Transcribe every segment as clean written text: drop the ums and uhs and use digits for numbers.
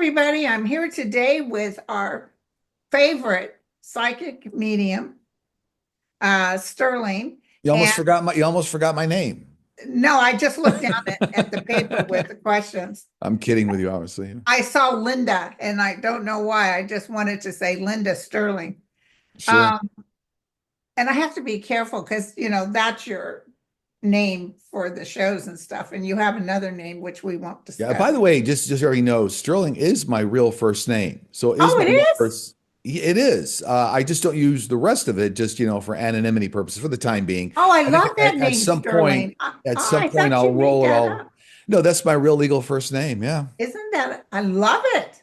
everybody. I'm here today with our favorite psychic medium, Sterling. And You almost forgot my name. no, I just looked down at the paper with the questions. I'm kidding with you, obviously. I saw Linda, and I don't know why. I just wanted to say Linda Sterling. Sure. Um, and I have to be careful because, that's your name for the shows and stuff. And you have another name, which we won't Yeah. discuss. By the way, just so everybody knows, Sterling is my real first name. So it is Oh, my it real is? first. It is. I just don't use the rest of it, just for anonymity purposes for the time being. Oh, I I think love that at name, some point, Sterling. I, at some I point, thought I'll you made roll it that all. up. No, that's my real legal first name. Yeah. I love it.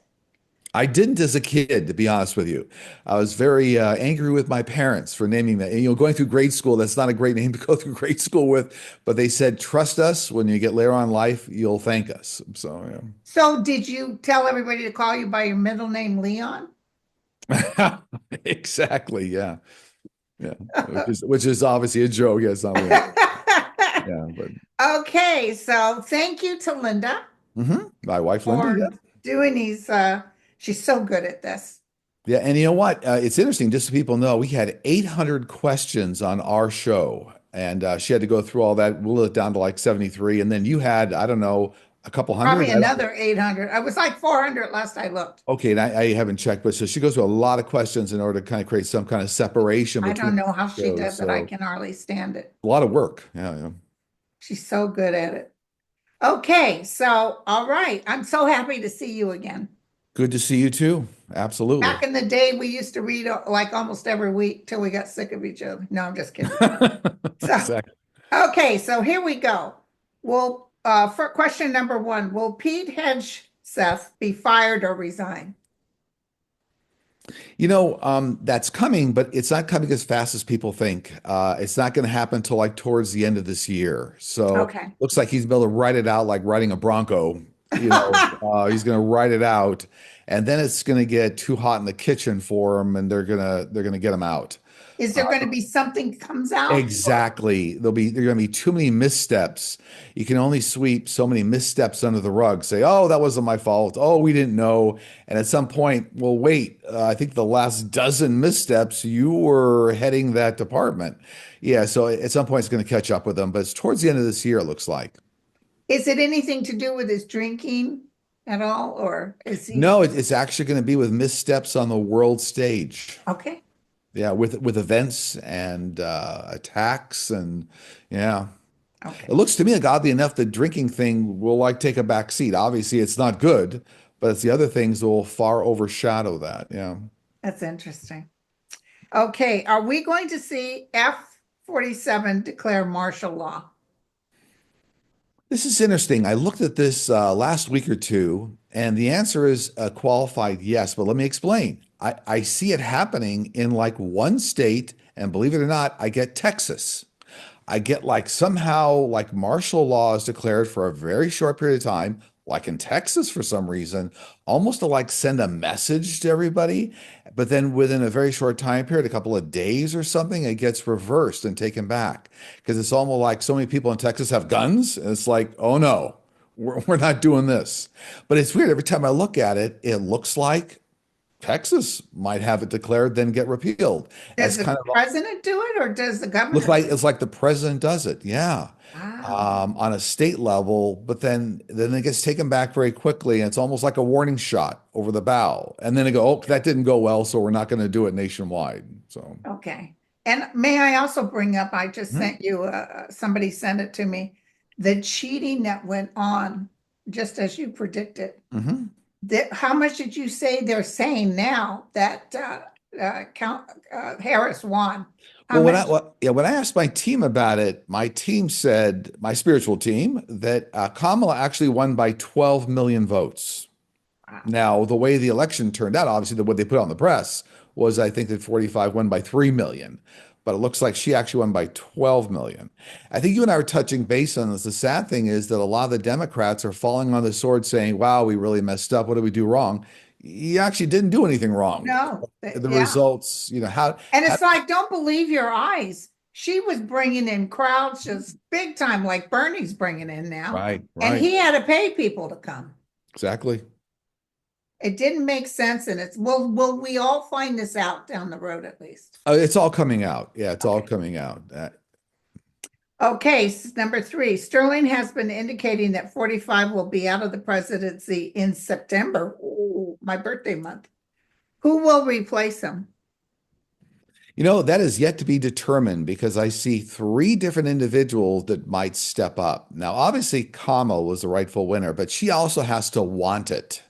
I didn't as a kid, to be honest with you. I was very angry with my parents for naming that. And, going through grade school, that's not a great name to go through grade school with. But they said, trust us. When you get later on in life, you'll thank us. So, So did you tell everybody to call you by your middle name, Leon? yeah. Exactly. Yeah. Yeah. Which is obviously a joke. Yeah, it's not real. Yeah. But Okay, so thank you to Linda my wife, Linda. for Yeah. doing these. She's so good at this. Yeah. And you know what? It's interesting, just so people know, we had 800 questions on our show. And she had to go through all that, whittle it down to like 73. And then you had, I don't know, a couple Probably hundred. I don't. another 800. I was like 400 last I looked. Okay, and I haven't checked, but so she goes through a lot of questions in order to kind of create some kind of separation I between don't know how the she shows. does it. I So can hardly stand it. a lot of work. Yeah, yeah. She's so good at it. Okay, so all right. I'm so happy to see you again. Good to see you too. Absolutely. Back in the day, we used to read like almost every week till we got sick of each other. No, I'm just kidding. So, Exactly. okay, so here we go. For question number one, will Pete Hegseth be fired or resign? That's coming, but it's not coming as fast as people think. It's not going to happen until like towards the end of this year. So Okay. looks like he's able to write it out like riding a Bronco. He's going to write it out, and then it's going to get too hot in the kitchen for him, and they're gonna get him out. Is there going to be something comes out? Exactly. There are going to be too many missteps. You can only sweep so many missteps under the rug. Say, "Oh, that wasn't my fault. Oh, we didn't know." And at some point, well, wait. I think the last dozen missteps, you were heading that department. Yeah. So at some point, it's going to catch up with them. But it's towards the end of this year, it looks like. Is it anything to do with his drinking at all, or is he No, it's actually going to be with missteps on the world stage. okay? Yeah, with events and attacks and yeah. It Okay, looks to me like oddly enough, the drinking thing will like take a back seat. Obviously, it's not good, but it's the other things that will far overshadow that. Yeah. that's interesting. Okay, are we going to see F-47 declare martial law? This is interesting. I looked at this last week or two, and the answer is a qualified yes, but let me explain. I see it happening in like one state, and believe it or not, I get Texas. I get like somehow like martial law is declared for a very short period of time, like in Texas for some reason, almost to like send a message to everybody. But then within a very short time period, a couple of days or something, it gets reversed and taken back. Because it's almost like so many people in Texas have guns. And it's like, oh no, we're not doing this. But it's weird. Every time I look at it, it looks like Texas might have it declared, then get repealed Does as the kind of president do it or does the look governor like do it? it's like the president does it, yeah, Wow. on a state level, but then it gets taken back very quickly, and it's almost like a warning shot over the bow, and then they go, "Oh, that didn't go well, so we're not going to do it nationwide." So, Okay. And may I also bring up, I just mhm, sent you, somebody sent it to me, the cheating that went on, just as you predicted. mhm. How much did you say they're saying now that Count Harris won? How Well, much? when I asked my team about it, my team said, my spiritual team, that Kamala actually won by 12 million votes. Wow. Now, the way the election turned out, obviously, what they put on the press was I think that 45 won by 3 million, but it looks like she actually won by 12 million. I think you and I were touching base on this. The sad thing is that a lot of the Democrats are falling on the sword saying, wow, we really messed up. What did we do wrong? You actually didn't do anything wrong. No, The yeah. results, And how, it's like, don't believe your eyes. She was bringing in crowds just big time, like Bernie's bringing in now. right, And right, he had to pay people to come. exactly. It didn't make sense, and will we all find this out down the road at least? It's all coming out. Yeah, it's all Okay. coming out. Okay, number three, Sterling has been indicating that 45 will be out of the presidency in September. Ooh, my birthday month. Who will replace him? That is yet to be determined because I see three different individuals that might step up. Now, obviously, Kamala was the rightful winner, but she also has to want it.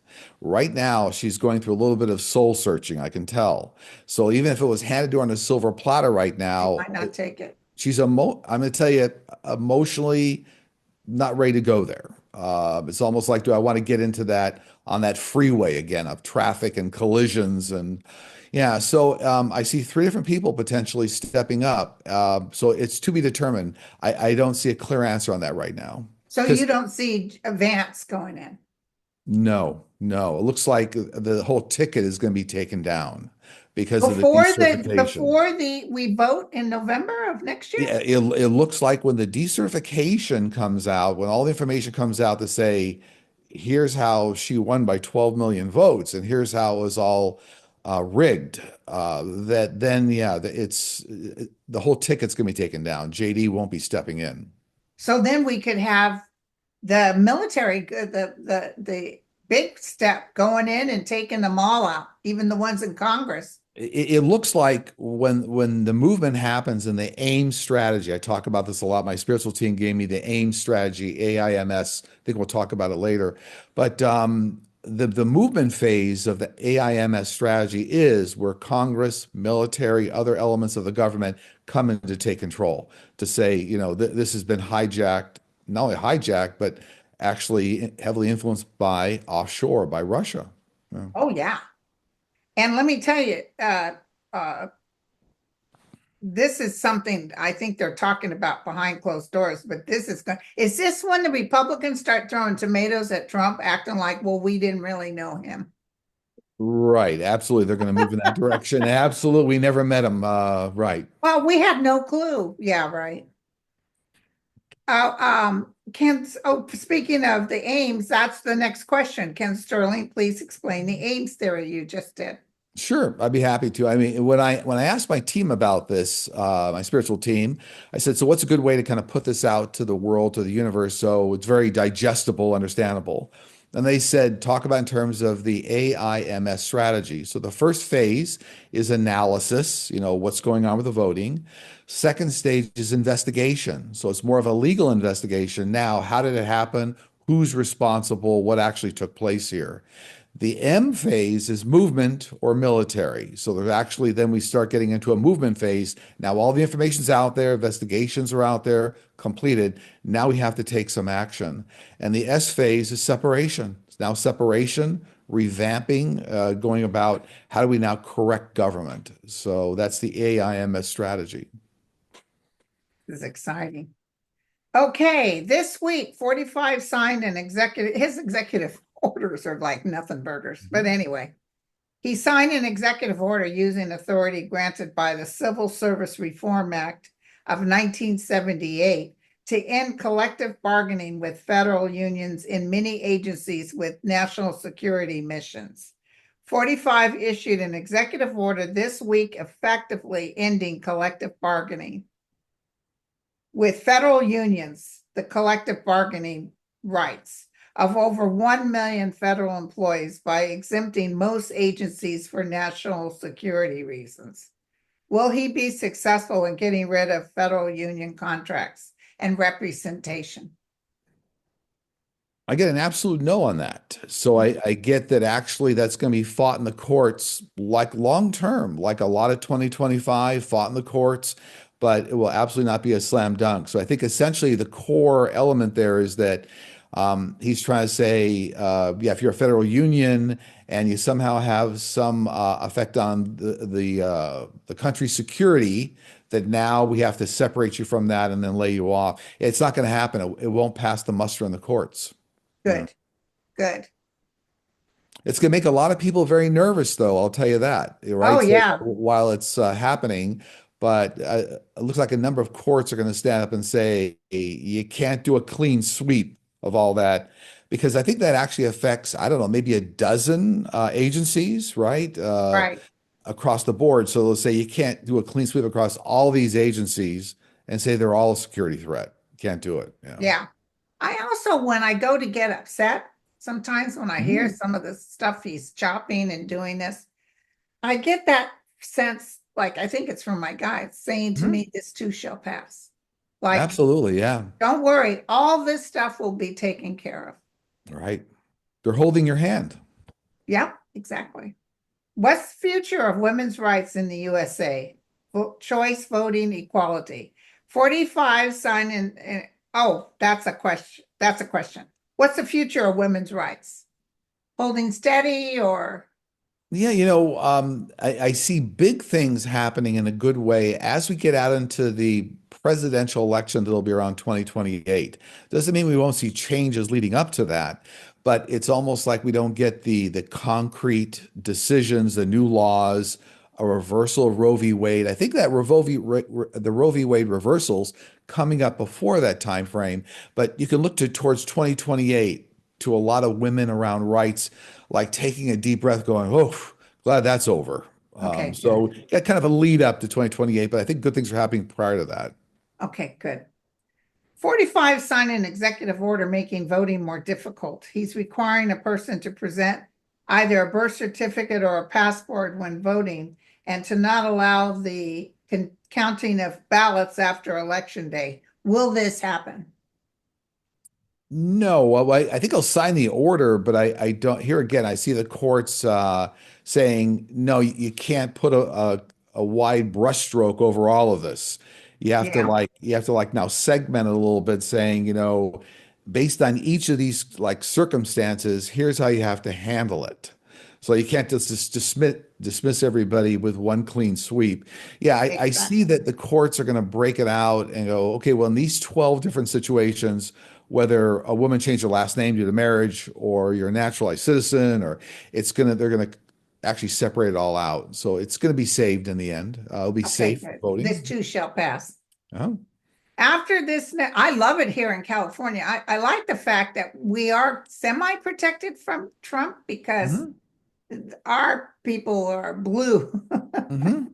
Right now, she's going through a little bit of soul searching, I can tell. So even if it was handed to her on a silver platter right She now, might not take it. I'm going to tell you, emotionally not ready to go there. It's almost like, do I want to get into that on that freeway again of traffic and collisions and yeah. So I see three different people potentially stepping up. So it's to be determined. I don't see a clear answer on that right now. So Because you don't see Vance going in no, no, it looks like the whole ticket is going to be taken down because of the before decertification. we vote in November of next year. Yeah, it looks like when the decertification comes out, when all the information comes out to say, here's how she won by 12 million votes, and here's how it was all rigged, that then, yeah, the whole ticket's going to be taken down. JD won't be stepping in. So then we could have the military, the big step going in and taking them all out, even the ones in Congress. It looks like when the movement happens and the AIM strategy, I talk about this a lot. My spiritual team gave me the AIM strategy, AIMS. I think we'll talk about it later. But the movement phase of the AIMS strategy is where Congress, military, other elements of the government come in to take control, to say, this has been hijacked, not only hijacked, but actually heavily influenced by offshore, by Russia. Yeah. Oh yeah. And let me tell you, uh, this is something I think they're talking about behind closed doors, but is this when the Republicans start throwing tomatoes at Trump, acting like, well, we didn't really know him? Right, absolutely. They're going to move in that direction. Absolutely. We never met him. Right. Well, we had no clue. Yeah, right. Speaking of the aims, that's the next question. Can Sterling please explain the aims theory you just did? Sure, I'd be happy to. I mean, when I asked my team about this, my spiritual team, I said, so what's a good way to kind of put this out to the world, to the universe, so it's very digestible, understandable? And they said, talk about in terms of the AIMS strategy. So the first phase is analysis, what's going on with the voting. Second stage is investigation. So it's more of a legal investigation. Now, how did it happen? Who's responsible? What actually took place here? The M phase is movement or military. So there's actually, then we start getting into a movement phase. Now all the information's out there, investigations are out there, completed. Now we have to take some action. And the S phase is separation. It's now separation, revamping, going about how do we now correct government. So that's the AIMS strategy. This is exciting. Okay, this week, 45 signed his executive orders are like nothing burgers. But anyway, he signed an executive order using authority granted by the Civil Service Reform Act of 1978 to end collective bargaining with federal unions in many agencies with national security missions. 45 issued an executive order this week effectively ending collective bargaining with federal unions, the collective bargaining rights of over 1 million federal employees by exempting most agencies for national security reasons. Will he be successful in getting rid of federal union contracts and representation? I get an absolute no on that. So I get that actually that's going to be fought in the courts like long term, like a lot of 2025 fought in the courts, but it will absolutely not be a slam dunk. So I think essentially the core element there is that he's trying to say, yeah, if you're a federal union and you somehow have some effect on the country's security, that now we have to separate you from that and then lay you off. It's not going to happen. It won't pass the muster in the courts. Yeah. Good, good. It's going to make a lot of people very nervous, though. I'll tell you that, Oh, right? So yeah. while it's happening, but it looks like a number of courts are going to stand up and say you can't do a clean sweep of all that because I think that actually affects, I don't know, maybe a dozen agencies, right? Right. Across the board. So let's say you can't do a clean sweep across all these agencies and say they're all a security threat. Can't do it. Yeah. Yeah. I also, when I go to get upset, sometimes when I hear Mhm. some of the stuff he's chopping and doing this, I get that sense, like I think it's from my guide saying to Mhm. me, this too shall pass. Like, Absolutely. Yeah. don't worry, all this stuff will be taken care of. Right. They're holding your hand. Yeah, exactly. What's the future of women's rights in the USA? Choice voting equality. 45 sign in, oh, that's a question. That's a question. What's the future of women's rights? Holding steady or Yeah, I see big things happening in a good way as we get out into the presidential election that'll be around 2028. Doesn't mean we won't see changes leading up to that, but it's almost like we don't get the concrete decisions, the new laws, a reversal of Roe v. Wade. I think that the Roe v. Wade reversals coming up before that time frame, but you can look to towards 2028 to a lot of women around rights like taking a deep breath, going, "Oh, glad that's over." okay, good. So got kind of a lead up to 2028, but I think good things are happening prior to that. Okay, good. 45 sign an executive order making voting more difficult. He's requiring a person to present either a birth certificate or a passport when voting and to not allow the counting of ballots after election day. Will this happen? No, well, I think I'll sign the order, but I don't. Here again, I see the courts saying no, you can't put a wide brushstroke over all of this. Yeah, You have to like now segment it a little bit, saying, based on each of these like circumstances, here's how you have to handle it. So you can't just dismiss everybody with one clean sweep. Yeah, I see exactly. that the courts are going to break it out and go, okay, well, in these 12 different situations, whether a woman changed her last name due to marriage or you're a naturalized citizen, or they're gonna actually separate it all out. So it's gonna be saved in the end. It'll be Okay, safe good. This voting. too shall pass. Oh. After this, I love it here in California. I like the fact that we are semi-protected from Trump because Hmm. our people are blue. Hmm.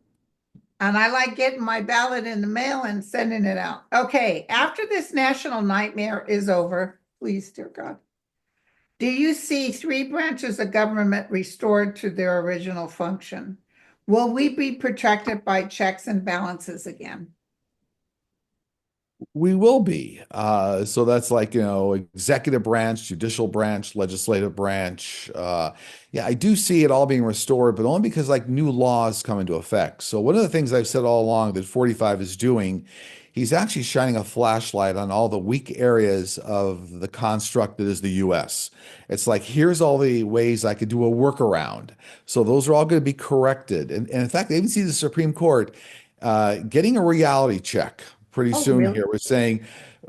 And I like getting my ballot in the mail and sending it out. Okay, after this national nightmare is over, please, dear God, do you see three branches of government restored to their original function? Will we be protected by checks and balances again? We will be. So that's like, executive branch, judicial branch, legislative branch. Yeah, I do see it all being restored, but only because like new laws come into effect. So one of the things I've said all along that 45 is doing, he's actually shining a flashlight on all the weak areas of the construct that is the US. It's like, here's all the ways I could do a workaround. So those are all going to be corrected. And in fact, I even see the Supreme Court getting a reality check pretty Oh, soon really? here.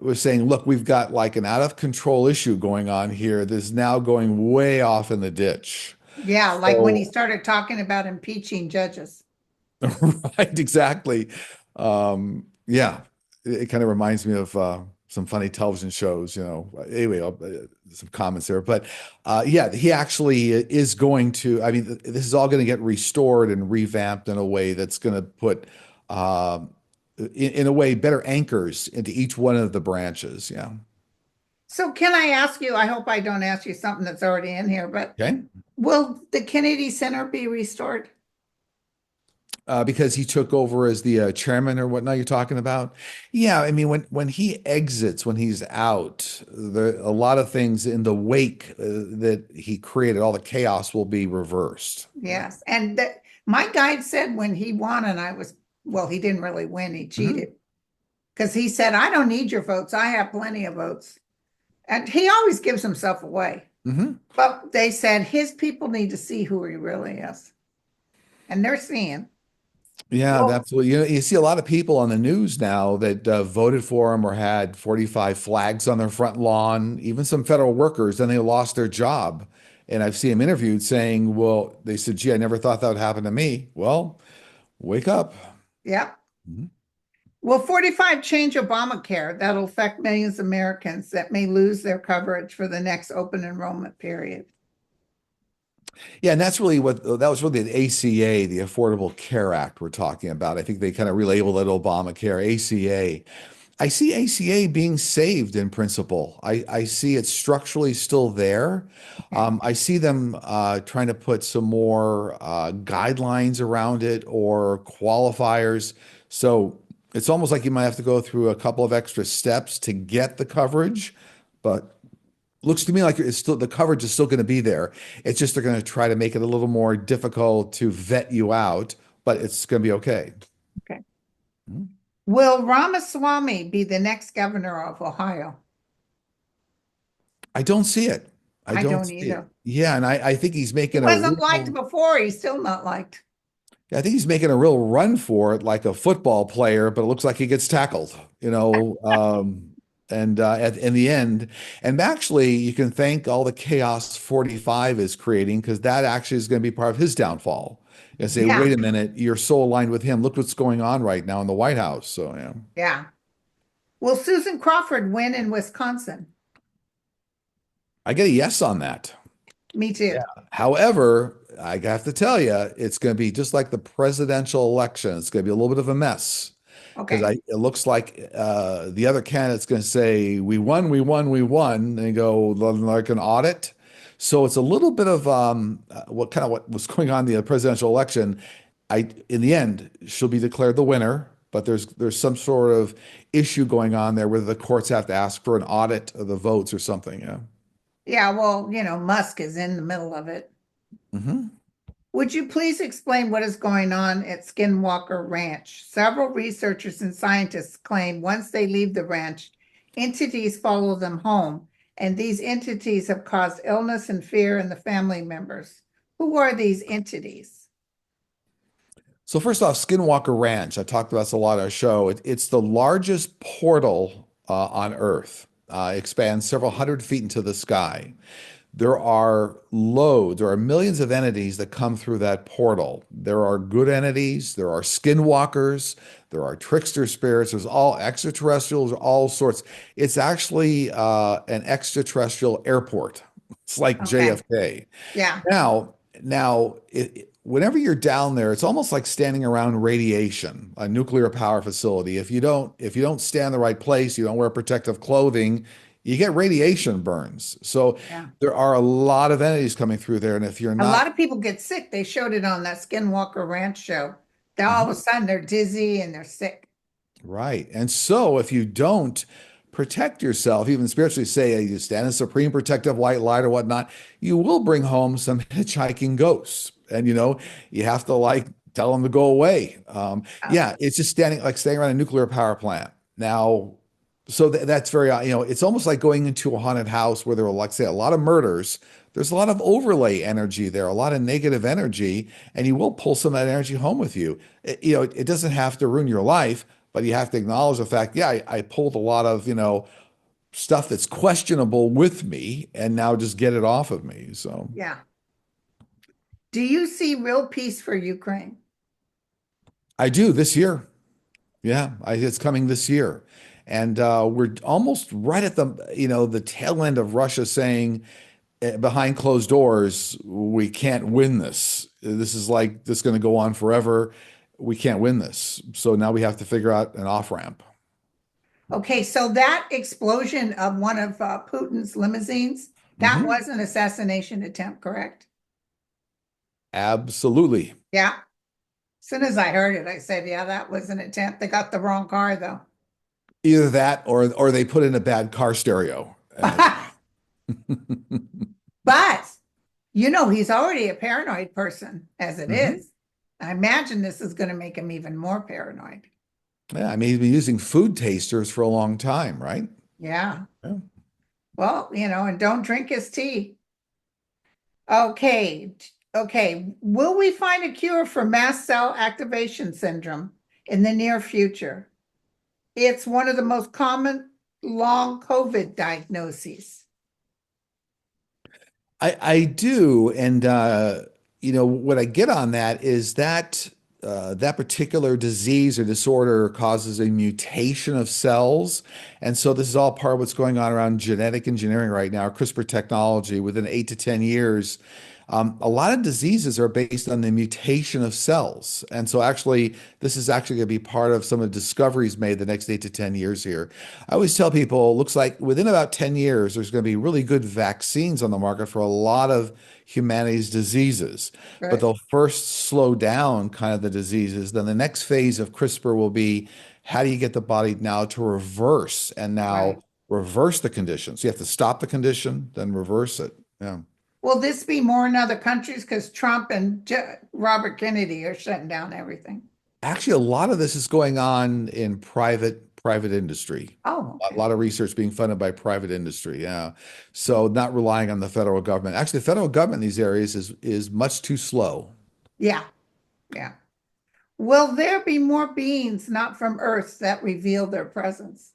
We're saying, look, we've got like an out of control issue going on here that's now going way off in the ditch. Yeah, like when he So, started talking about impeaching judges. right, exactly. Yeah, it kind of reminds me of some funny television shows, Anyway, some comments there, but yeah, he actually is going to. I mean, this is all going to get restored and revamped in a way that's going to put, in a way, better anchors into each one of the branches. Yeah. So can I ask you, I hope I don't ask you something that's already in here, but Okay. will the Kennedy Center be restored? Because he took over as the chairman or whatnot you're talking about. Yeah, I mean when he exits, when he's out, a lot of things in the wake that he created, all the chaos will be reversed. Yeah. Yes. And my guide said when he won, and well, he didn't really win, he Hmm. cheated because he said, I don't need your votes. I have plenty of votes. And he always gives himself away. Hmm. But they said his people need to see who he really is. And they're seeing. Yeah, Well, absolutely. You see a lot of people on the news now that voted for him or had 45 flags on their front lawn, even some federal workers, and they lost their job. And I've seen him interviewed saying, well, they said, gee, I never thought that would happen to me. Well, wake up. yeah. Mhm. Will 45 change Obamacare? That'll affect millions of Americans that may lose their coverage for the next open enrollment period. Yeah, and that's really what that was really the ACA, the Affordable Care Act we're talking about. I think they kind of relabeled it Obamacare, ACA. I see ACA being saved in principle. I see it structurally still there. Okay. I see them trying to put some more guidelines around it or qualifiers. So it's almost like you might have to go through a couple of extra steps to get the coverage, but looks to me like it's still the coverage is still going to be there. It's just they're going to try to make it a little more difficult to vet you out, but it's going to be okay. Okay. Hmm. Will Ramaswamy be the next governor of Ohio? I don't see it. I I don't don't see it. either. Yeah, and I think he's He making a wasn't liked real before. He's still not liked. I think he's making a real run for it like a football player, but it looks like he gets tackled, and in the end, and actually you can thank all the chaos 45 is creating because that actually is going to be part of his downfall. And say, Yeah, wait a minute, you're so aligned with him. Look what's going on right now in the White House. So yeah. yeah. Will Susan Crawford win in Wisconsin? I get a yes on that. Me too. Yeah. However, I have to tell you, it's going to be just like the presidential election. It's going to be a little bit of a mess because Okay. it looks like the other candidate's going to say, "We won, we won, we won," and they go like an audit. So it's a little bit of what was going on in the presidential election. In the end, she'll be declared the winner, but there's some sort of issue going on there where the courts have to ask for an audit of the votes or something. Yeah. Yeah, well, Musk is in the middle of it. Hmm. Would you please explain what is going on at Skinwalker Ranch? Several researchers and scientists claim once they leave the ranch, entities follow them home, and these entities have caused illness and fear in the family members. Who are these entities? So first off, Skinwalker Ranch. I talked about this a lot on our show. It's the largest portal on Earth. Expands several hundred feet into the sky. There are millions of entities that come through that portal. There are good entities, there are skinwalkers, there are trickster spirits, there's all extraterrestrials, all sorts. It's actually an extraterrestrial airport. It's like Okay. JFK. Yeah. Whenever you're down there, it's almost like standing around radiation, a nuclear power facility. If you don't stand in the right place, you don't wear protective clothing, you get radiation burns. So Yeah. there are a lot of entities coming through there, and if you're A not lot of people get sick. They showed it on that Skinwalker Ranch show. Then all of a Mhm. sudden they're dizzy and they're sick. Right. And so if you don't protect yourself, even spiritually say you stand in supreme protective white light or whatnot, you will bring home some hitchhiking ghosts. And you have to like tell them to go away. Uh, Yeah, it's just staying around a nuclear power plant. Now, so that's very, it's almost like going into a haunted house where there are, like, say, a lot of murders. There's a lot of overlay energy there, a lot of negative energy, and you will pull some of that energy home with you. It doesn't have to ruin your life, but you have to acknowledge the fact, yeah, I pulled a lot of, stuff that's questionable with me and now just get it off of me. So yeah. Do you see real peace for Ukraine? I do this year. Yeah, it's coming this year. And we're almost right at the tail end of Russia saying behind closed doors, we can't win this. This is like this going to go on forever. We can't win this. So now we have to figure out an off ramp. Okay, so that explosion of one of Putin's limousines, that Hmm. was an assassination attempt, correct? Absolutely. Yeah. As soon as I heard it, I said, yeah, that was an attempt. They got the wrong car, though. Either that or they put in a bad car stereo. But, he's already a paranoid person as it Mhm. is. I imagine this is going to make him even more paranoid. Yeah, I mean, he's been using food tasters for a long time, right? Yeah. Yeah. Well, and don't drink his tea. Okay. Okay. Will we find a cure for mast cell activation syndrome in the near future? It's one of the most common long COVID diagnoses. I do, and what I get on that is that that particular disease or disorder causes a mutation of cells. And so this is all part of what's going on around genetic engineering right now, CRISPR technology. Within 8 to 10 years, a lot of diseases are based on the mutation of cells. And so actually, this is actually going to be part of some of the discoveries made the next 8 to 10 years here. I always tell people, it looks like within about 10 years, there's going to be really good vaccines on the market for a lot of humanity's diseases, but Good. they'll first slow down kind of the diseases. Then the next phase of CRISPR will be, how do you get the body now to reverse and now Right. reverse the condition? So you have to stop the condition, then reverse it. Yeah. Will this be more in other countries? Because Trump and Robert Kennedy are shutting down everything. Actually, a lot of this is going on in private industry. Oh, A okay. lot of research being funded by private industry. Yeah. So not relying on the federal government. Actually, the federal government in these areas is much too slow. Yeah, yeah. Will there be more beings not from Earth that reveal their presence?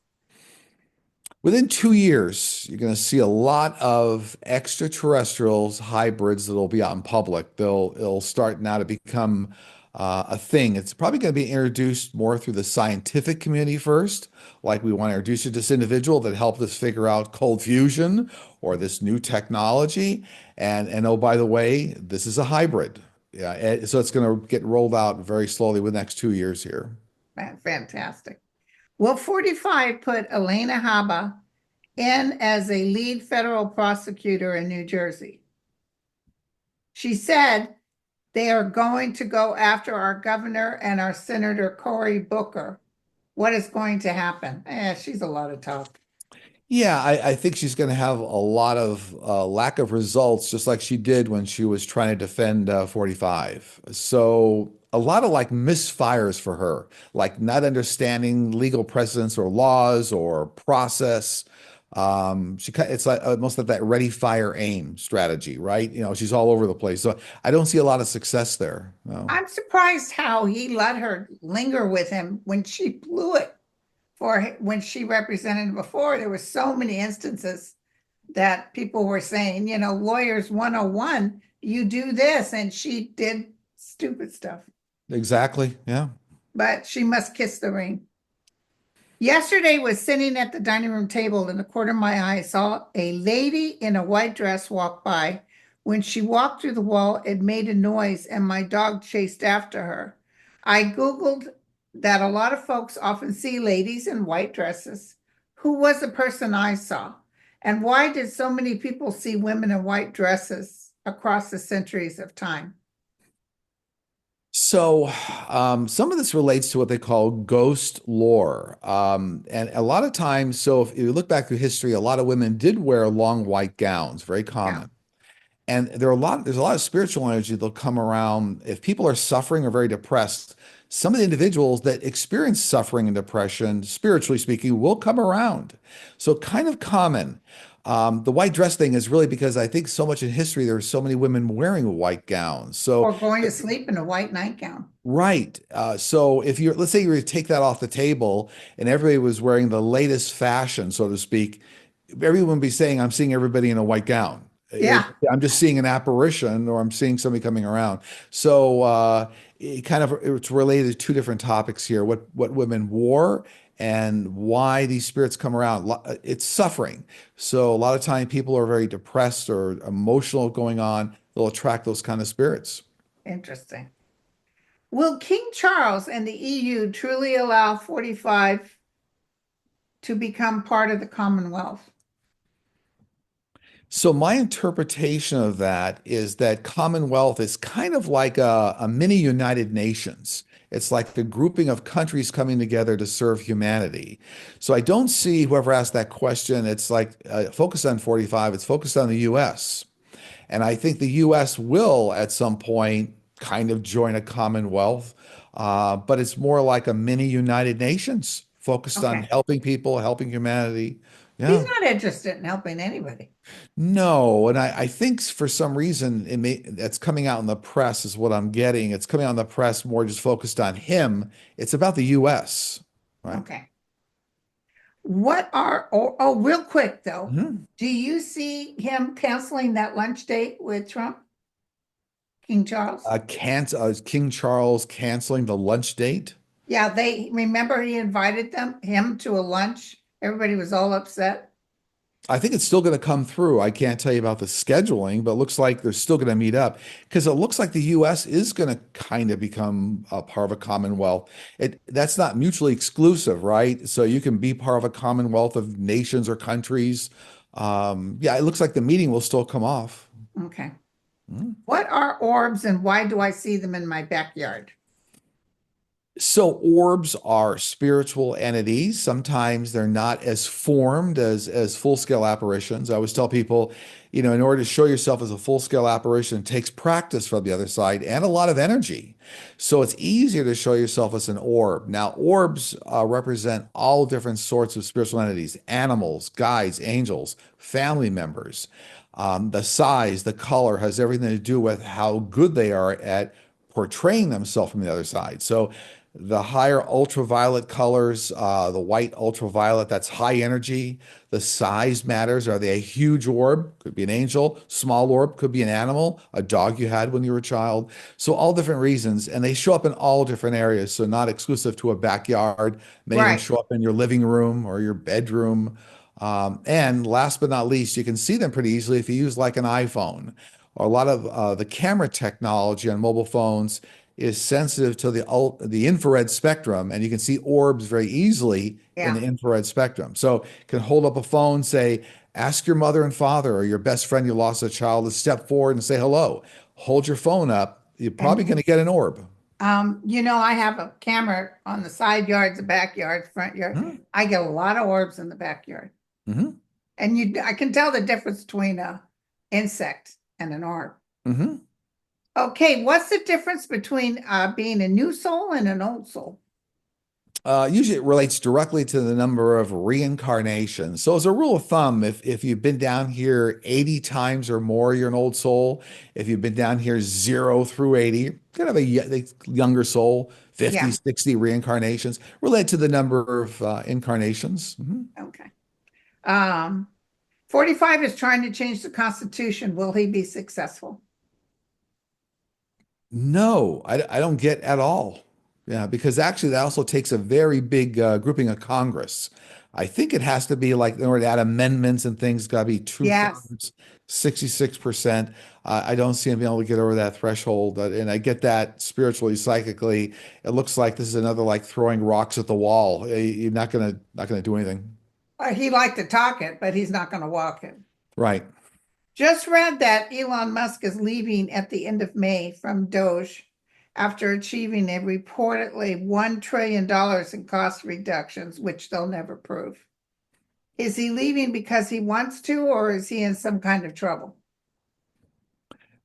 Within 2 years, you're going to see a lot of extraterrestrials, hybrids that'll be out in public. It'll start now to become a thing. It's probably going to be introduced more through the scientific community first. Like we want to introduce you to this individual that helped us figure out cold fusion or this new technology. And oh, by the way, this is a hybrid. Yeah, so it's going to get rolled out very slowly within the next 2 years here. Fantastic. Will 45 put Elena Haba in as a lead federal prosecutor in New Jersey? She said they are going to go after our governor and our Senator Cory Booker. What is going to happen? She's a lot of talk. Yeah, I think she's going to have a lot of lack of results, just like she did when she was trying to defend 45. So a lot of like misfires for her, like not understanding legal precedents or laws or process. It's like almost like that ready, fire, aim strategy, right? You know, she's all over the place. So I don't see a lot of success there. No. I'm surprised how he let her linger with him when she blew it for when she represented before. There were so many instances that people were saying, lawyers 101, you do this, and she did stupid stuff. Exactly. Yeah. But she must kiss the ring. Yesterday was sitting at the dining room table in the corner of my eye, saw a lady in a white dress walk by. When she walked through the wall, it made a noise and my dog chased after her. I Googled that a lot of folks often see ladies in white dresses. Who was the person I saw? And why did so many people see women in white dresses across the centuries of time? So, some of this relates to what they call ghost lore. And a lot of times, so if you look back through history, a lot of women did wear long white gowns, very Yeah. common. And there's a lot of spiritual energy that'll come around. If people are suffering or very depressed, some of the individuals that experience suffering and depression, spiritually speaking, will come around. So kind of common. The white dress thing is really because I think so much in history, there were so many women wearing white gowns. So Or going to sleep in a white nightgown. right. So if you're, let's say you were to take that off the table and everybody was wearing the latest fashion, so to speak, everyone would be saying, I'm seeing everybody in a white gown. Yeah, I'm just seeing an apparition or I'm seeing somebody coming around. So it's related to two different topics here, what women wore and why these spirits come around. It's suffering. So a lot of time people are very depressed or emotional going on. They'll attract those kind of spirits. interesting. Will King Charles and the EU truly allow 45 to become part of the Commonwealth? So my interpretation of that is that Commonwealth is kind of like a mini United Nations. It's like the grouping of countries coming together to serve humanity. So I don't see whoever asked that question. It's like focused on 45. It's focused on the U.S. And I think the U.S. will at some point kind of join a Commonwealth, but it's more like a mini United Nations focused on Okay. helping people, helping humanity. He's Yeah. not interested in helping anybody. No, and I think for some reason that's coming out in the press is what I'm getting. It's coming out in the press more just focused on him. It's about the U.S., right? Okay. Real quick though, Mhm. do you see him canceling that lunch date with Trump? King Charles. King Charles canceling the lunch date. Yeah, they remember he invited him to a lunch. Everybody was all upset. I think it's still going to come through. I can't tell you about the scheduling, but it looks like they're still going to meet up because it looks like the U.S. is going to kind of become a part of a Commonwealth. That's not mutually exclusive, right? So you can be part of a Commonwealth of nations or countries. Yeah, it looks like the meeting will still come off. Okay. Hmm. What are orbs and why do I see them in my backyard? So orbs are spiritual entities. Sometimes they're not as formed as full-scale apparitions. I always tell people, in order to show yourself as a full-scale apparition, it takes practice from the other side and a lot of energy. So it's easier to show yourself as an orb. Now, orbs represent all different sorts of spiritual entities, animals, guides, angels, family members. The size, the color has everything to do with how good they are at portraying themselves from the other side. So the higher ultraviolet colors, the white ultraviolet, that's high energy. The size matters. Are they a huge orb? Could be an angel. Small orb could be an animal, a dog you had when you were a child. So all different reasons, and they show up in all different areas. So not exclusive to a backyard. Many of them Right. show up in your living room or your bedroom. And last but not least, you can see them pretty easily if you use like an iPhone. Or a lot of the camera technology on mobile phones is sensitive to the infrared spectrum, and you can see orbs very easily in the Yeah. infrared spectrum. So you can hold up a phone, say, ask your mother and father or your best friend you lost a child to step forward and say hello. Hold your phone up. You're probably And going to get an orb. I have a camera on the side yards, the backyard, front yard. Hmm. I get a lot of orbs in the backyard. Hmm. And I can tell the difference between a insect and an orb. Hmm. Okay, what's the difference between being a new soul and an old soul? Usually it relates directly to the number of reincarnations. So as a rule of thumb, if you've been down here 80 times or more, you're an old soul. If you've been down here 0 through 80, kind of a younger soul, 50, Yeah, 60 reincarnations, relate to the number of incarnations. Mhm. okay. Um, 45 is trying to change the Constitution. Will he be successful? No, I don't get at all. Yeah, because actually that also takes a very big grouping of Congress. I think it has to be like in order to add amendments and things, got to be Yes. two-thirds, 66%. I don't see him being able to get over that threshold. And I get that spiritually, psychically. It looks like this is another like throwing rocks at the wall. You're not gonna do anything. He liked to talk it, but he's not going to walk it. Right. Just read that Elon Musk is leaving at the end of May from Doge after achieving a reportedly $1 trillion in cost reductions, which they'll never prove. Is he leaving because he wants to, or is he in some kind of trouble?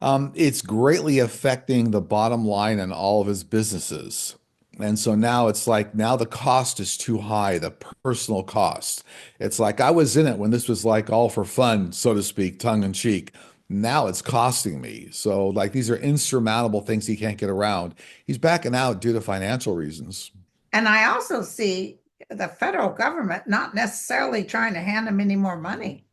It's greatly affecting the bottom line in all of his businesses. And so now it's like now the cost is too high, the personal cost. It's like I was in it when this was like all for fun, so to speak, tongue in cheek. Now it's costing me. So like these are insurmountable things he can't get around. He's backing out due to financial reasons. And I also see the federal government not necessarily trying to hand him any more money.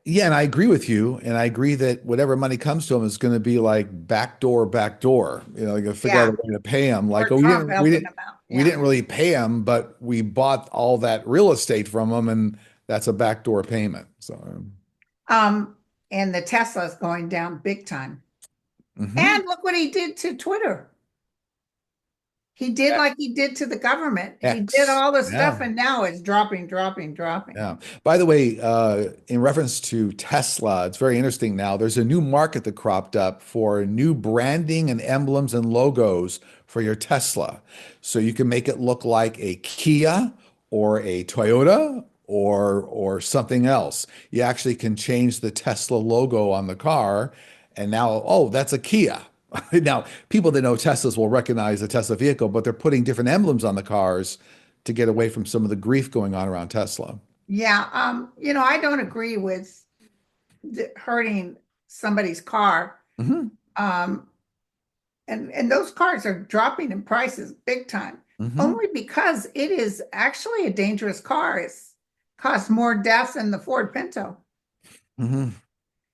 Yeah, and I agree with you, and I agree that whatever money comes to him is going to be like backdoor, backdoor. You got to figure out a Yeah, way to pay him. Like, or oh, Trump helping him out. we Yeah. didn't really pay him, but we bought all that real estate from him, and that's a backdoor payment. So, Um, and the Tesla's going down big time. mhm. And look what he did to Twitter. He did like he did to the government. He did X, all the yeah. stuff, and now it's dropping, dropping, dropping. Yeah. By the way, in reference to Tesla, it's very interesting now. There's a new market that cropped up for new branding and emblems and logos for your Tesla. So you can make it look like a Kia or a Toyota or something else. You actually can change the Tesla logo on the car, and now, oh, that's a Kia. Now, people that know Teslas will recognize the Tesla vehicle, but they're putting different emblems on the cars to get away from some of the grief going on around Tesla. Yeah, I don't agree with hurting somebody's car. Hmm. Um, and those cars are dropping in prices big time, Hmm. only because it is actually a dangerous car. It's cost more deaths than the Ford Pinto. Hmm.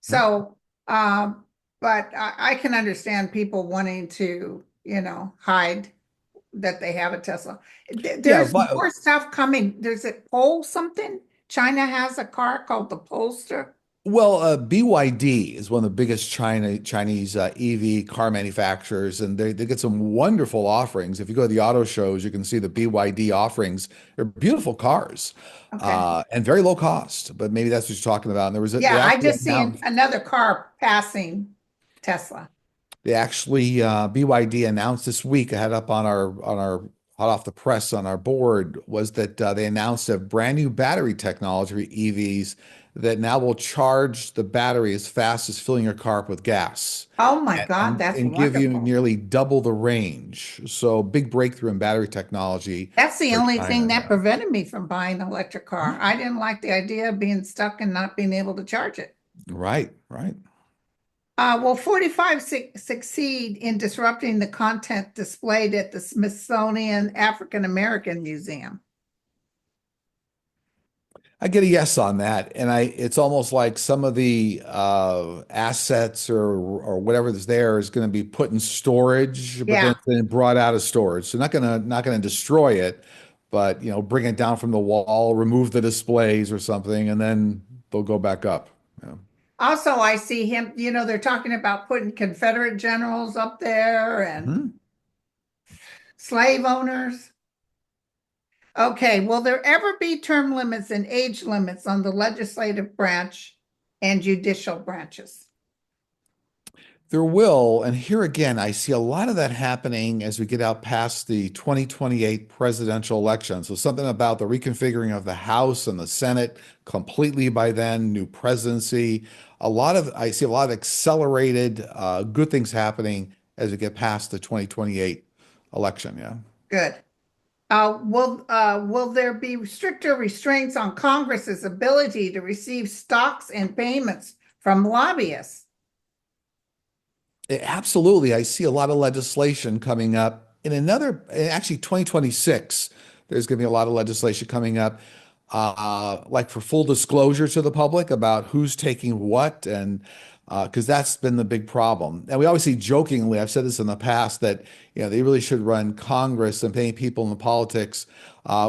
So Um, but I can understand people wanting to, hide that they have a Tesla. Yeah, There's more stuff coming. There's a Pole something. China has a car called the Polestar. well, BYD is one of the biggest Chinese EV car manufacturers, and they get some wonderful offerings. If you go to the auto shows, you can see the BYD offerings. They're beautiful cars, Okay. and very low cost. But maybe that's what you're talking about. And they Yeah, I actually just seen announced another car passing Tesla. BYD announced this week. I had up on our hot off the press on our board was that they announced a brand new battery technology for EVs that now will charge the battery as fast as filling your car up with gas Oh my God, that's and give you wonderful. nearly double the range. So big breakthrough in battery technology That's the for only thing China. that Yeah. prevented me from buying an electric car. I didn't like the idea of being stuck and not being able to charge it. Right, right. Will 45 succeed in disrupting the content displayed at the Smithsonian African American Museum? I get a yes on that, and it's almost like some of the assets or whatever is there is going to be put in storage, but then Yeah, it's been brought out of storage. So not gonna destroy it, but bring it down from the wall, remove the displays or something, and then they'll go back up. Yeah. also, I see him, they're talking about putting Confederate generals up there and Mhm. slave owners. Okay, will there ever be term limits and age limits on the legislative branch and judicial branches? There will, and here again, I see a lot of that happening as we get out past the 2028 presidential election. So something about the reconfiguring of the House and the Senate completely by then, new presidency. I see a lot of accelerated good things happening as we get past the 2028 election. Yeah. Good. Will there be stricter restraints on Congress's ability to receive stocks and payments from lobbyists? Absolutely. I see a lot of legislation coming up actually 2026. There's going to be a lot of legislation coming up, like for full disclosure to the public about who's taking what, and because that's been the big problem. And we always see jokingly, I've said this in the past, that they really should run Congress and paying people in the politics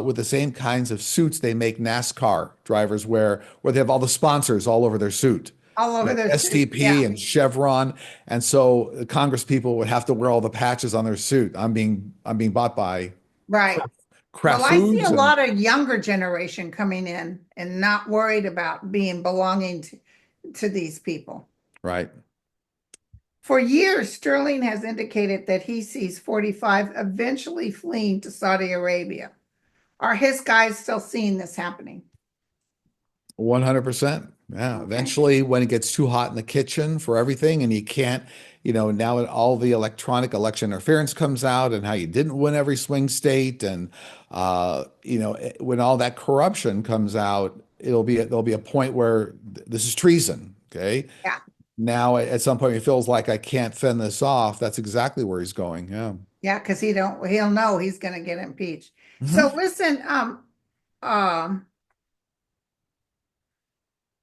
with the same kinds of suits they make NASCAR drivers wear, where they have all the sponsors all over their suit. All over their suit. STP Yeah, and Chevron, and so the Congress people would have to wear all the patches on their suit. I'm being bought by right. Kraft Well, I see a Foods, and lot of younger generation coming in and not worried about being belonging to these people. right. For years, Sterling has indicated that he sees 45 eventually fleeing to Saudi Arabia. Are his guys still seeing this happening? 100%. Yeah. Okay. Eventually, when it gets too hot in the kitchen for everything, and you can't, now all the electronic election interference comes out, and how you didn't win every swing state, and when all that corruption comes out, there'll be a point where this is treason. Okay. Yeah. Now, at some point, he feels like I can't fend this off. That's exactly where he's going. Yeah. Yeah, because he'll know he's gonna get impeached. So Mhm. listen, um,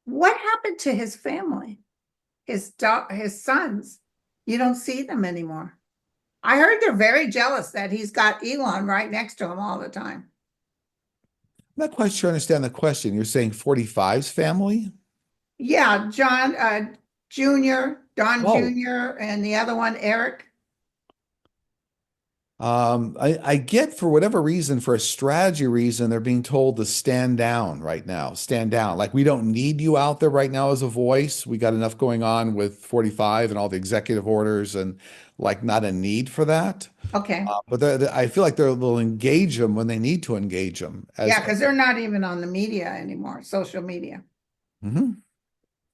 what happened to his family? His sons? You don't see them anymore. I heard they're very jealous that he's got Elon right next to him all the time. I'm not quite sure I understand the question. You're saying 45's family? Yeah, John Jr., Don Oh, Jr., and the other one, Eric. I get for whatever reason, for a strategy reason, they're being told to stand down right now. Stand down. Like we don't need you out there right now as a voice. We got enough going on with 45 and all the executive orders, and like not a need for that. Okay. But I feel like they'll engage them when they need to engage them Yeah, because they're not even on the media anymore, social media. Mhm.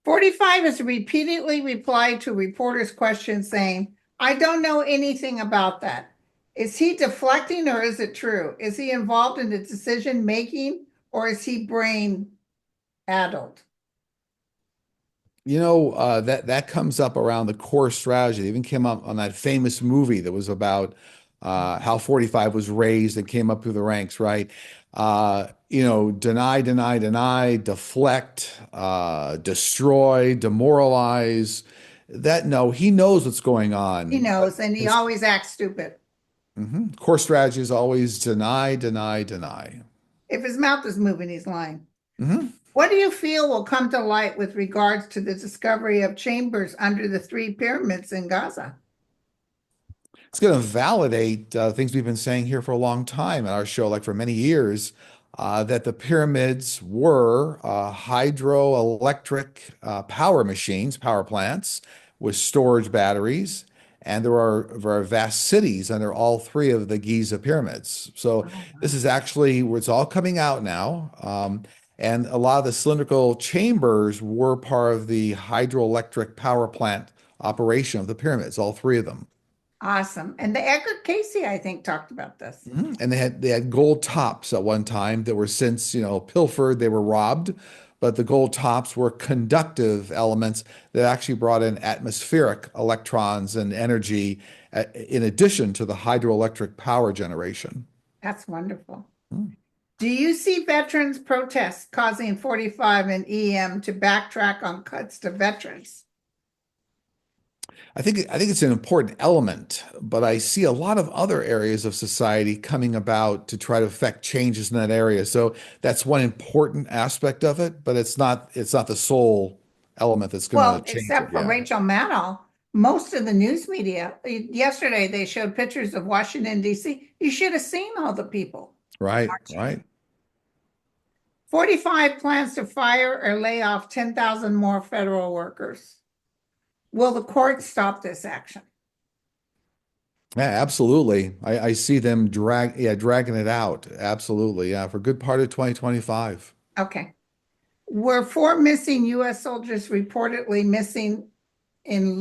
45 has repeatedly replied to reporters' questions saying, I don't know anything about that. Is he deflecting or is it true? Is he involved in the decision making or is he brain addled? That comes up around the core strategy. It even came up on that famous movie that was about how 45 was raised and came up through the ranks, right? Deny, deny, deny, deflect, destroy, demoralize. That no, he knows what's going He on, but knows, and he his always acts stupid. core strategy is always deny, deny, deny. If his mouth is moving, he's lying. Mhm. What do you feel will come to light with regards to the discovery of chambers under the three pyramids in Gaza? It's going to validate things we've been saying here for a long time in our show, like for many years, that the pyramids were hydroelectric power machines, power plants with storage batteries. And there are vast cities under all three of the Giza pyramids. So Oh, this wow. is actually where it's all coming out now. And a lot of the cylindrical chambers were part of the hydroelectric power plant operation of the pyramids, all three of them. Awesome. And the Edgar Casey, I think, talked about this. And they had gold tops at one time that were since, pilfered, they were robbed, but the gold tops were conductive elements that actually brought in atmospheric electrons and energy in addition to the hydroelectric power generation. That's wonderful. Hmm. Do you see veterans protests causing 45 and EM to backtrack on cuts to veterans? I think it's an important element, but I see a lot of other areas of society coming about to try to affect changes in that area. So that's one important aspect of it, but it's not the sole element that's going to Well, change it. except for Yeah. Rachel Maddow, most of the news media, yesterday they showed pictures of Washington, D.C. You should have seen all the people Right, marching. right. 45 plans to fire or lay off 10,000 more federal workers. Will the court stop this action? Yeah, absolutely. I see them dragging it out. Absolutely. Yeah, for a good part of 2025. Okay. Were four missing U.S. soldiers reportedly missing in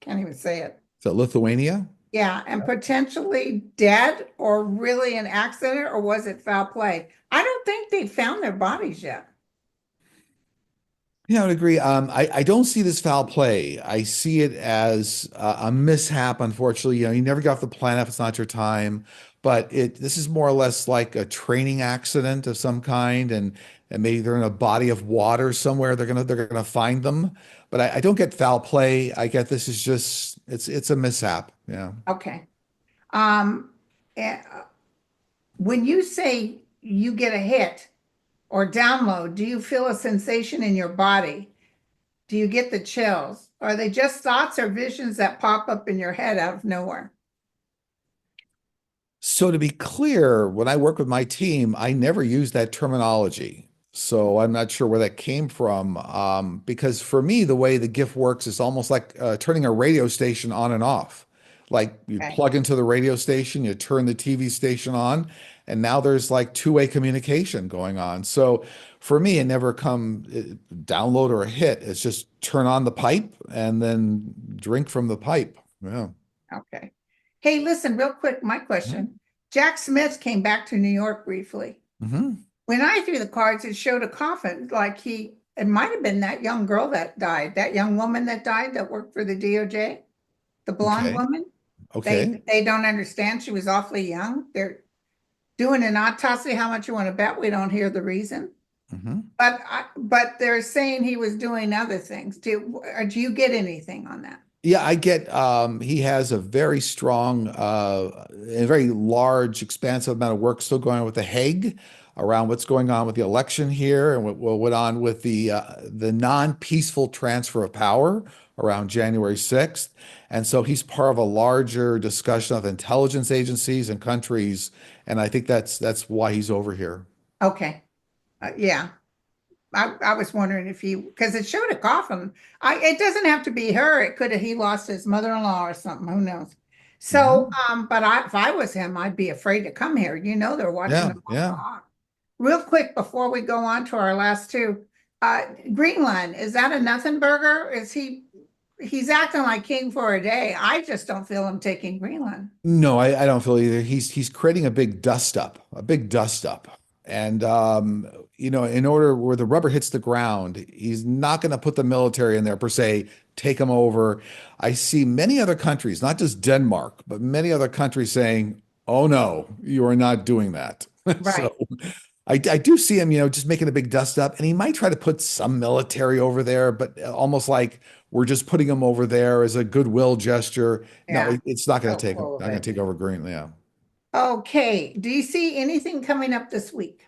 can't even say it. So Lithuania? Yeah, and potentially dead or really an accident or was it foul play? I don't think they found their bodies yet. Yeah, I would agree. I don't see this foul play. I see it as a mishap, unfortunately. You never get off the planet if it's not your time. But this is more or less like a training accident of some kind, and maybe they're in a body of water somewhere. They're gonna find them. But I don't get foul play. I get this is just it's a mishap. Yeah. Okay. Um, eh, when you say you get a hit or download, do you feel a sensation in your body? Do you get the chills? Are they just thoughts or visions that pop up in your head out of nowhere? So to be clear, when I work with my team, I never use that terminology. So I'm not sure where that came from. Because for me, the way the gift works is almost like turning a radio station on and off. Like you Okay. plug into the radio station, you turn the TV station on, and now there's like two-way communication going on. So for me, it never download or a hit. It's just turn on the pipe and then drink from the pipe. Yeah. Okay. Hey, listen, real quick, my question. Jack Smith came back to New York briefly. Mm-hmm. When I threw the cards, it showed a coffin. It might have been that young girl that died, that young woman that died that worked for the DOJ, the blonde Okay. woman. Okay. They don't understand. She was awfully young. They're doing an autopsy. How much you want to bet we don't hear the reason? Mm-hmm. But they're saying he was doing other things. Do you get anything on that? Yeah, I get he has a very strong a very large, expansive amount of work still going on with the Hague around what's going on with the election here and what went on with the non-peaceful transfer of power around January 6th. And so he's part of a larger discussion of intelligence agencies and countries. And I think that's why he's over here. Okay. Yeah. I was wondering if because it showed a coffin. It doesn't have to be her. It could have he lost his mother-in-law or something. Who knows? So, Hmm. but if I was him, I'd be afraid to come here. They're watching Yeah, them off the yeah. hawk. Real quick before we go on to our last two, Greenland, is that a nothing burger? He's acting like king for a day. I just don't feel him taking Greenland. No, I don't feel either. He's creating a big dust up. And in order where the rubber hits the ground, he's not going to put the military in there per se, take them over. I see many other countries, not just Denmark, but many other countries saying, "Oh no, you are not doing that." Right. So I do see him, just making a big dust up, and he might try to put some military over there, but almost like we're just putting him over there as a goodwill gesture. No, Yeah, it's not going so to take, full not of going it. to take over Green. Yeah. Okay, do you see anything coming up this week?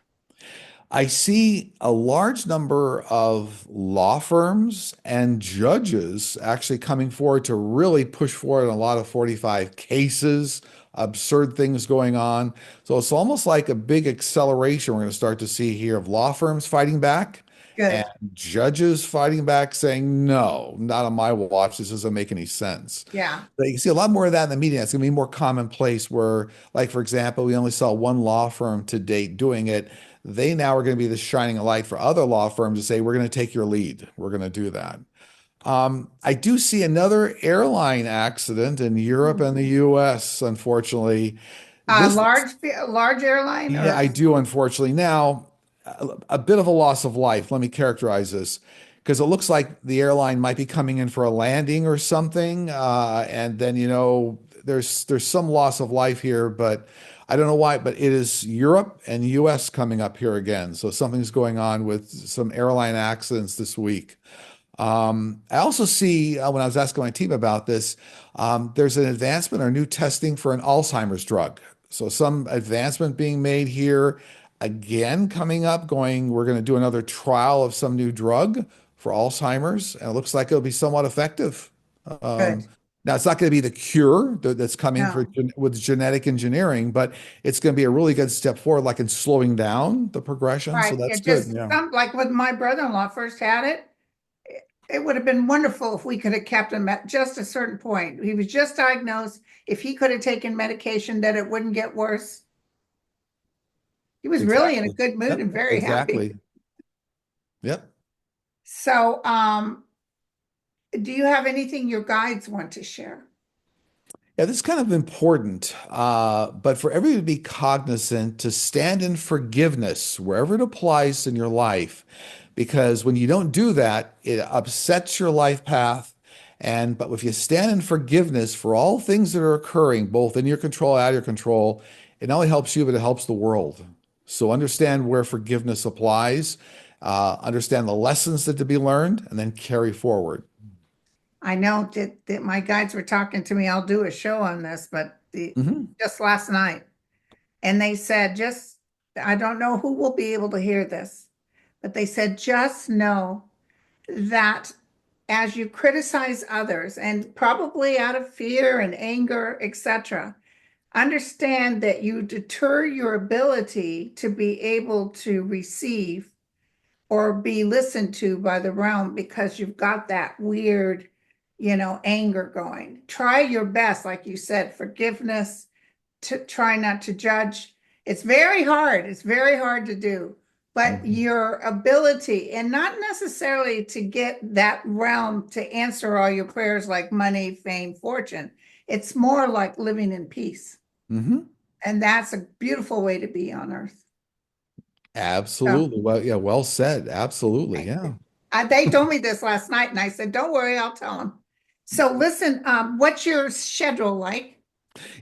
I see a large number of law firms and judges actually coming forward to really push forward on a lot of 45 cases, absurd things going on. So it's almost like a big acceleration we're going to start to see here of law firms fighting back and Good. judges fighting back, saying, no, not on my watch. This doesn't make any sense. Yeah, But you can see a lot more of that in the media. It's going to be more commonplace where, like, for example, we only saw one law firm to date doing it. They now are going to be the shining light for other law firms to say, we're going to take your lead. We're going to do that. I do see another airline accident in Europe and the US, unfortunately. a This, large airline yeah, or I do, unfortunately. Now, a bit of a loss of life. Let me characterize this because it looks like the airline might be coming in for a landing or something. And then, there's some loss of life here, but I don't know why, but it is Europe and US coming up here again. So something's going on with some airline accidents this week. I also see when I was asking my team about this, there's an advancement or new testing for an Alzheimer's drug. So some advancement being made here. Again, coming up, we're going to do another trial of some new drug for Alzheimer's, and it looks like it'll be somewhat effective. Um, good? Now, it's not going to be the cure that's coming No, with genetic engineering, but it's going to be a really good step forward, like in slowing down the progression. So right. that's It good. just Yeah. some like when my brother-in-law first had it, it would have been wonderful if we could have kept him at just a certain point. He was just diagnosed. If he could have taken medication, that it wouldn't get worse. He was really in a Exactly. good mood Yep. and very happy. Exactly. Yep. So, do you have anything your guides want to share? Yeah, this is kind of important, but for everybody to be cognizant to stand in forgiveness wherever it applies in your life, because when you don't do that, it upsets your life path. But if you stand in forgiveness for all things that are occurring, both in your control, out of your control, it not only helps you, but it helps the world. So understand where forgiveness applies, understand the lessons that to be learned, and then carry forward. I know that my guides were talking to me. I'll do a show on this, but Mhm. just last night, and they said, just I don't know who will be able to hear this, but they said, just know that as you criticize others, and probably out of fear and anger, etc., understand that you deter your ability to be able to receive or be listened to by the realm because you've got that weird, anger going. Try your best, like you said, forgiveness, to try not to judge. It's very hard. It's very hard to do. But Mhm. your ability, and not necessarily to get that realm to answer all your prayers like money, fame, fortune. It's more like living in peace. Mhm. And that's a beautiful way to be on earth. So Absolutely. Well, yeah, well said. Absolutely. thank Yeah. you. They told me this last night, and I said, "Don't worry, I'll tell them." So listen, what's your schedule like?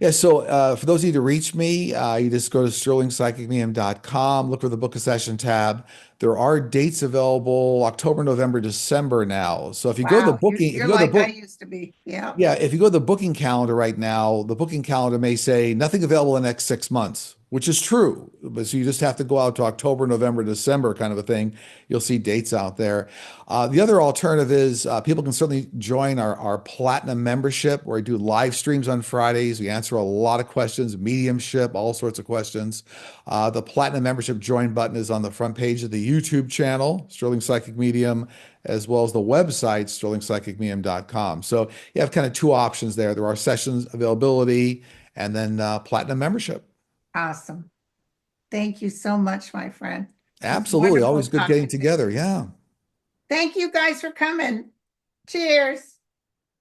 Yeah. So for those of you to reach me, you just go to sterlingpsychicmedium.com, look for the book a session tab. There are dates available October, November, December now. So if you go to the Wow, booking, if you you're go to the like I book, used to be. Yeah. yeah, if you go to the booking calendar right now, the booking calendar may say nothing available in the next 6 months, which is true. But so you just have to go out to October, November, December kind of a thing. You'll see dates out there. The other alternative is people can certainly join our platinum membership where I do live streams on Fridays. We answer a lot of questions, mediumship, all sorts of questions. The platinum membership join button is on the front page of the YouTube channel, Sterling Psychic Medium, as well as the website, sterlingpsychicmedium.com. So you have kind of two options there. There are sessions availability and then platinum membership. Awesome. Thank you so much, my friend. It's Absolutely. wonderful Always good getting talking to you. together. Yeah. Thank you guys for coming. Cheers.